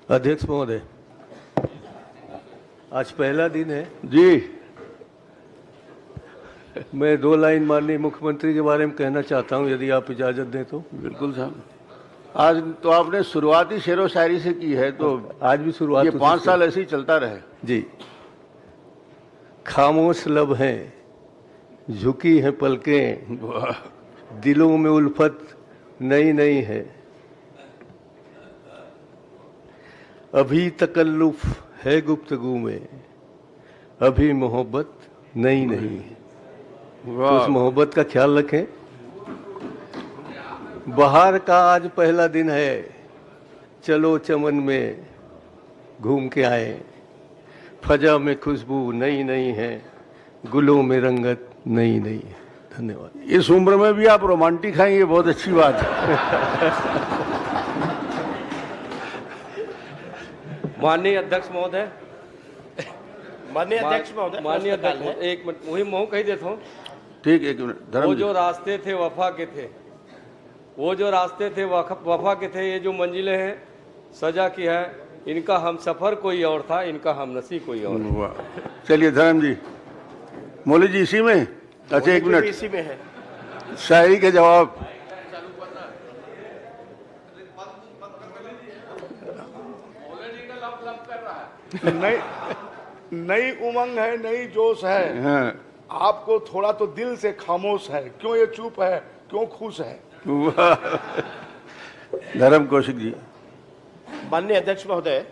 अध्यक्ष महोदय, आज पहला दिन है जी। मैं 2 लाइन माननीय मुख्यमंत्री के बारे में कहना चाहता हूं, यदि आप इजाजत दें तो। बिल्कुल साहब। आज तो आपने शुरुआती शेरो शायरी से की है, तो आज भी शुरुआत ये उसी 5 से। साल ऐसे ही चलता रहे। जी। खामोश लब हैं, झुकी हैं पलकें, दिलों में उल्फत नई नई है, अभी तकल्लुफ है गुफ्तगू में, अभी मोहब्बत नई नहीं है। तो उस मोहब्बत का ख्याल रखें। बहार का आज पहला दिन है, चलो चमन में घूम के आए, फजा में खुशबू नई नई है, गुलों में रंगत नई नई है। धन्यवाद। इस उम्र में भी आप रोमांटिक हैं, ये बहुत अच्छी बात है। माननीय अध्यक्ष महोदय, माननीय अध्यक्ष महोदय, माननीय अध्यक्ष महोदय, एक मिनट वही मैं कही देता हूँ। ठीक, एक मिनट। वो धर्म जो रास्ते थे वफा के थे, वो जो रास्ते थे वफा के थे, ये जो मंजिलें हैं सजा की है, इनका हम सफर कोई और था, इनका हम नसीब कोई और। वाह। चलिए धर्म जी, मौली जी इसी में। अच्छा एक मिनट, इसी में है शायरी के जवाब। नई उमंग है, नई जोश है। हाँ। आपको थोड़ा तो दिल से खामोश है, क्यों ये चुप है, क्यों खुश है? वाह। धर्म कौशिक जी। माननीय अध्यक्ष महोदय,